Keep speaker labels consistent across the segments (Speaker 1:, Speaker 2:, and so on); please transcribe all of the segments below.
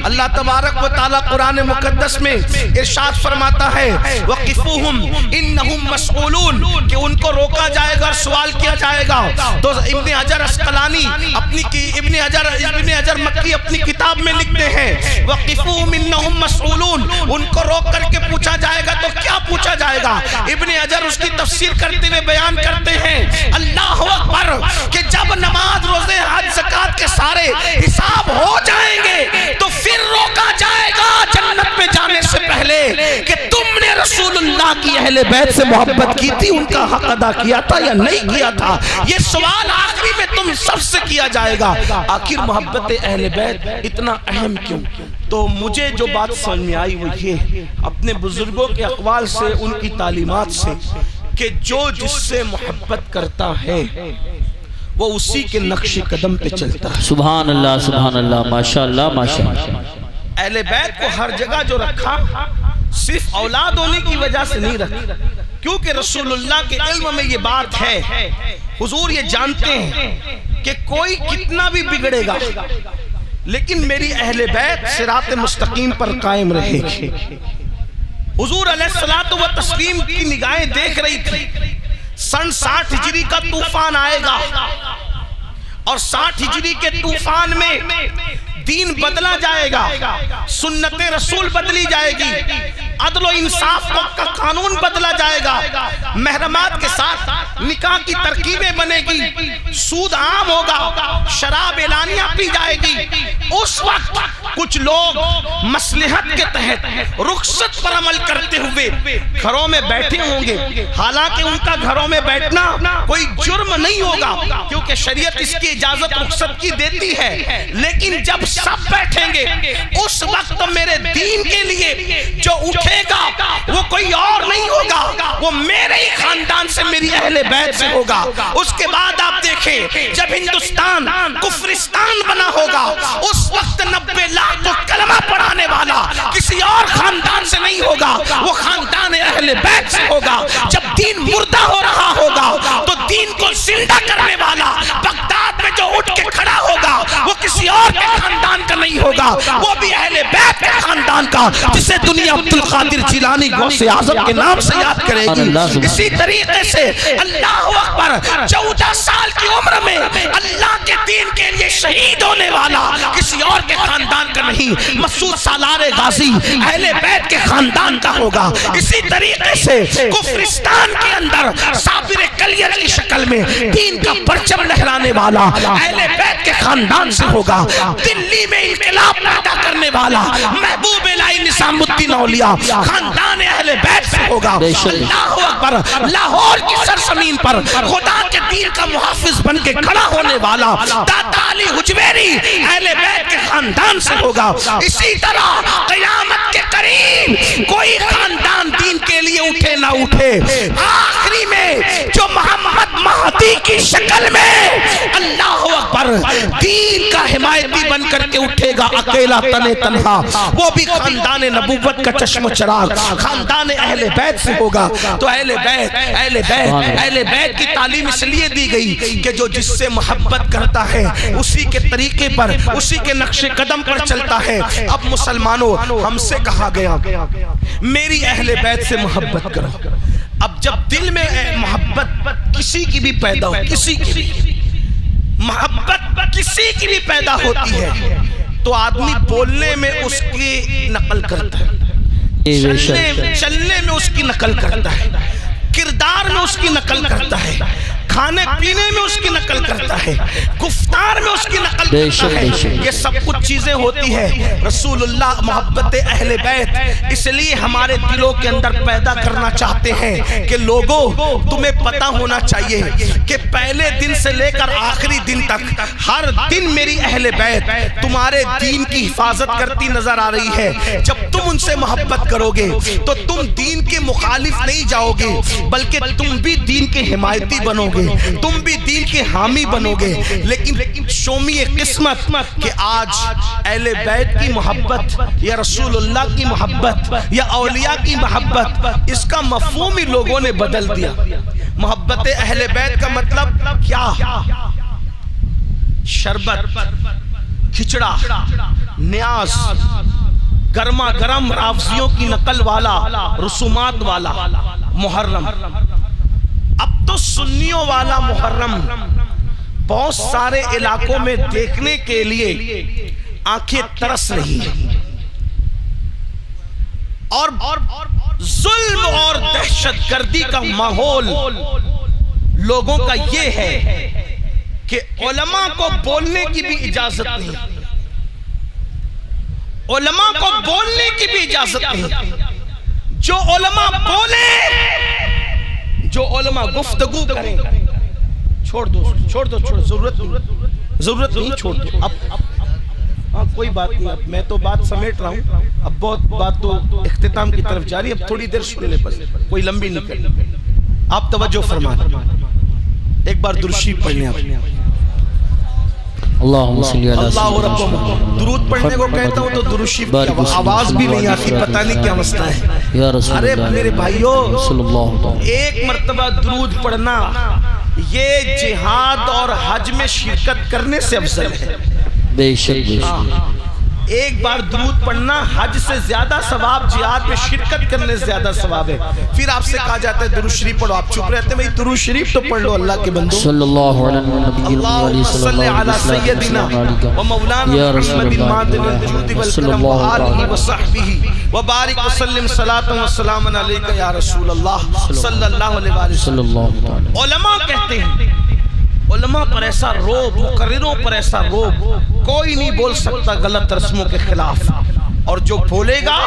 Speaker 1: اللہ تبارک و تعالی قرآن مقدس میں ارشاد فرماتا ہے وقفوہم انہم مسئولون کہ ان کو روکا جائے گا، سوال کیا جائے گا۔ تو ابن حجر عسقلانی ابن حجر مکی اپنی کتاب میں لکھتے ہیں وقفوہم انہم مسئولون، ان کو روک کر کے پوچھا جائے گا۔ تو کیا پوچھا جائے گا؟ ابن حجر اس کی تفسیر کرتے ہوئے بیان کرتے ہیں اللہ اکبر کہ جب نماز روزے حج زکات کے سارے حساب ہو جائیں گے تو پھر روکا جائے گا جنت میں جانے سے پہلے کہ تم نے رسول اللہ کی اہل بیت سے محبت کی تھی، ان کا حق ادا کیا تھا یا نہیں کیا تھا؟ یہ سوال آخری میں تم سب سے کیا جائے گا۔ آخر محبت اہل بیت اتنا اہم کیوں؟ تو مجھے جو بات سمجھ میں آئی وہ یہ اپنے بزرگوں کے اقوال سے، ان کی تعلیمات سے، کہ جو جس سے محبت کرتا ہے وہ اسی کے نقش قدم پہ چلتا ہے۔
Speaker 2: سبحان اللہ سبحان اللہ، ماشاءاللہ ماشاءاللہ۔
Speaker 1: اہل بیت کو ہر جگہ جو رکھا صرف اولاد ہونے کی وجہ سے نہیں رکھا، کیونکہ رسول اللہ کے علم میں یہ بات ہے، حضور یہ جانتے ہیں کہ کوئی کتنا بھی بگڑے گا لیکن میری اہل بیت صراط مستقیم پر قائم رہے گی۔ حضور علیہ الصلوۃ والتسلیم کی نگاہیں دیکھ رہی تھی سن 60 ہجری کا طوفان آئے گا، اور 60 ہجری کے طوفان میں دین بدلا جائے گا، سنت رسول بدلی جائے گی، عدل و انصاف کا قانون بدلا جائے گا، محرمات کے ساتھ نکاح کی ترکیبیں بنے گی، سود عام ہوگا، شراب اعلانیہ پی جائے گی۔ اس وقت کچھ لوگ مصلحت کے تحت رخصت پر عمل کرتے ہوئے گھروں میں بیٹھے ہوں گے، حالانکہ ان کا گھروں میں بیٹھنا کوئی جرم نہیں ہوگا کیونکہ شریعت اس کی اجازت رخصت کی دیتی ہے، لیکن جب سب بیٹھیں گے اس وقت میرے دین کے لیے جو اٹھے گا وہ کوئی اور نہیں ہوگا، وہ میرے ہی خاندان سے، میری اہل بیت سے ہوگا۔ اس کے بعد آپ دیکھیں جب ہندوستان کفرستان بنا ہوگا اس وقت 90 لاکھ کو کلمہ پڑھانے والا کسی اور خاندان سے نہیں ہوگا، وہ خاندان اہل بیت سے ہوگا۔ جب دین مردہ ہو رہا ہوگا تو دین کو زندہ کرنے والا بغداد میں جو اٹھ کے کھڑا ہوگا وہ کسی اور کے خاندان کا نہیں ہوگا، وہ بھی اہل بیت کے خاندان کا، جسے دنیا عبد القادر جیلانی غوث اعظم کے نام سے یاد کرے گی۔ اسی طریقے سے اللہ اکبر 14 سال کی عمر میں اللہ کے دین کے لیے شہید ہونے والا کسی اور کے خاندان کا نہیں، مسعود سالار غازی اہل بیت کے خاندان کا ہوگا۔ اسی طریقے سے کفرستان کے اندر صابر کلیئر کی شکل میں دین کا پرچم لہرانے والا اہل بیت کے خاندان سے ہوگا۔ دلی میں انقلاب پیدا کرنے والا محبوب الہی نظام الدین اولیاء خاندان اہل بیت سے ہوگا۔ اللہ اکبر، لاہور کی سرزمین پر خدا کے دین کا محافظ بن کے کھڑا ہونے والا داتا علی حجویری اہل بیت کے خاندان سے ہوگا۔ اسی طرح قیامت کے قریب کوئی خاندان دین کے لیے اٹھے نہ اٹھے، آخری میں جو محمد مہدی کی شکل میں اللہ اکبر دین کا حمایتی بن کر کے اٹھے گا اکیلا تنے تنہا، وہ بھی خاندان نبوت کا چشم و چراغ خاندان اہل بیت سے ہوگا۔ تو اہل بیت کی تعلیم اس لیے دی گئی کہ جو جس سے محبت کرتا ہے اسی کے طریقے پر، اسی کے نقش قدم پر چلتا ہے۔ اب مسلمانوں ہم سے کہا گیا میری اہل بیت سے محبت کرو۔ اب جب دل میں محبت کسی کی بھی پیدا ہو، کسی کی بھی محبت کسی کی بھی پیدا ہوتی ہے تو آدمی بولنے میں اس کی نقل کرتا ہے، چلنے میں اس کی نقل کرتا ہے، کردار میں اس کی نقل کرتا ہے، کھانے پینے میں اس کی نقل کرتا ہے، گفتار میں اس کی نقل کرتا ہے۔ یہ سب کچھ چیزیں ہوتی ہے رسول اللہ محبت اہل بیت اس لیے ہمارے دلوں کے اندر پیدا کرنا چاہتے ہیں کہ لوگوں تمہیں پتہ ہونا چاہیے کہ پہلے دن سے لے کر آخری دن تک ہر دن میری اہل بیت تمہارے دین کی حفاظت کرتی نظر آ رہی ہے۔ جب تم ان سے محبت کرو گے تو تم دین کے مخالف نہیں جاؤ گے بلکہ تم بھی دین کے حمایتی بنو گے، تم بھی دین کے حامی بنو گے۔ لیکن شومی قسمت کہ آج اہل بیت کی محبت یا رسول اللہ کی محبت یا اولیاء کی محبت، اس کا مفہوم ہی لوگوں نے بدل دیا۔ محبت اہل بیت کا مطلب کیا؟ شربت، کھچڑا، نیاز، گرما گرم رافضیوں کی نقل والا، رسومات والا محرم، اب تو سنیوں والا محرم بہت سارے علاقوں میں دیکھنے کے لیے آنکھیں ترس رہی ہیں، اور ظلم اور دہشت گردی کا ماحول لوگوں کا یہ ہے کہ علماء کو بولنے کی بھی اجازت نہیں، علماء کو بولنے کی بھی اجازت نہیں۔ جو علماء بولیں، جو علماء گفتگو کریں، چھوڑ دو ضرورت نہیں، چھوڑ دو۔ اب کوئی بات نہیں، اب میں تو بات سمیٹ رہا ہوں، اب بہت بات تو اختتام کی طرف جاری، اب تھوڑی دیر سن لیں، بس کوئی لمبی نہیں کرنی۔ آپ توجہ فرمائیں، ایک بار درود شریف پڑھنے آپ۔
Speaker 2: اللہم صلی علی
Speaker 1: اللہ رب، درود پڑھنے کو کہتا ہوں تو درود شریف کی آواز بھی نہیں آتی، پتہ نہیں کیا مسئلہ ہے۔
Speaker 2: یا رسول
Speaker 1: ارے
Speaker 2: اللہ
Speaker 1: میرے بھائیو،
Speaker 2: صلی اللہ علیہ
Speaker 1: ایک مرتبہ درود پڑھنا یہ جہاد اور حج میں شرکت کرنے سے افضل ہے۔
Speaker 2: بے شک بے شک،
Speaker 1: ایک بار درود پڑھنا حج سے زیادہ ثواب، جہاد میں شرکت کرنے سے زیادہ ثواب ہے۔ پھر آپ سے کہا جاتا ہے درود شریف پڑھو، آپ چپ رہتے ہیں، بھئی درود شریف تو پڑھ لو اللہ کے بندو۔
Speaker 2: صلی اللہ علیہ نبی
Speaker 1: اللہم صلی علی سیدنا و مولانا محمد المعدن الجود والکرم و آلہ و صحبہ وبارک وسلم صلاۃ و سلام علیکہ یا رسول اللہ صلی اللہ علیہ
Speaker 2: صلی
Speaker 1: وسلم۔
Speaker 2: اللہ علیہ۔
Speaker 1: علماء کہتے ہیں، علماء پر ایسا روب، مقرروں پر ایسا روب، کوئی نہیں بول سکتا غلط رسموں کے خلاف، اور جو بولے گا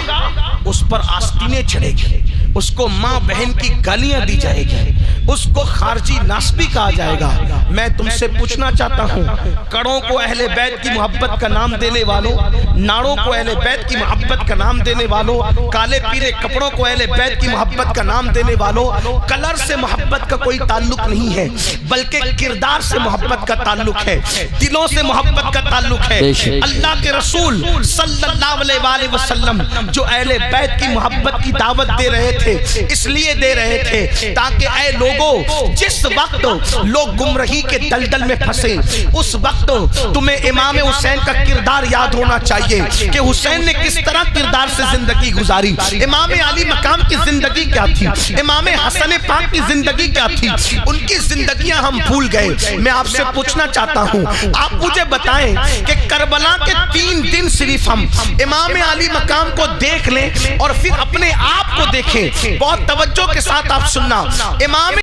Speaker 1: اس پر آستینیں چڑھے گی، اس کو ماں بہن کی گالیاں دی جائے گی، اس کو خارجی ناسبی کہا جائے گا۔ میں تم سے پوچھنا چاہتا ہوں، کڑوں کو اہل بیت کی محبت کا نام دینے والوں، ناڑوں کو اہل بیت کی محبت کا نام دینے والوں، کالے پیلے کپڑوں کو اہل بیت کی محبت کا نام دینے والوں، کلر سے محبت کا کوئی تعلق نہیں ہے، بلکہ کردار سے محبت کا تعلق ہے، دلوں سے محبت کا تعلق ہے۔ اللہ کے رسول صلی اللہ علیہ وآلہ وسلم جو اہل بیت کی محبت کی دعوت دے رہے تھے، اس لیے دے رہے تھے تاکہ اے لوگوں، جس وقت لوگ گمراہی کے دلدل میں پھنسے، اس وقت تمہیں امام حسین کا کردار یاد ہونا چاہیے کہ حسین نے کس طرح کردار سے زندگی گزاری، امام علی مقام کی زندگی کیا تھی، امام حسن پاک کی زندگی کیا تھی، ان کی زندگیاں ہم بھول گئے۔ میں آپ سے پوچھنا چاہتا ہوں، آپ مجھے بتائیں کہ کربلا کے 3 دن صرف ہم امام علی مقام کو دیکھ لیں اور پھر اپنے آپ کو دیکھیں، بہت توجہ کے ساتھ آپ سننا۔ امام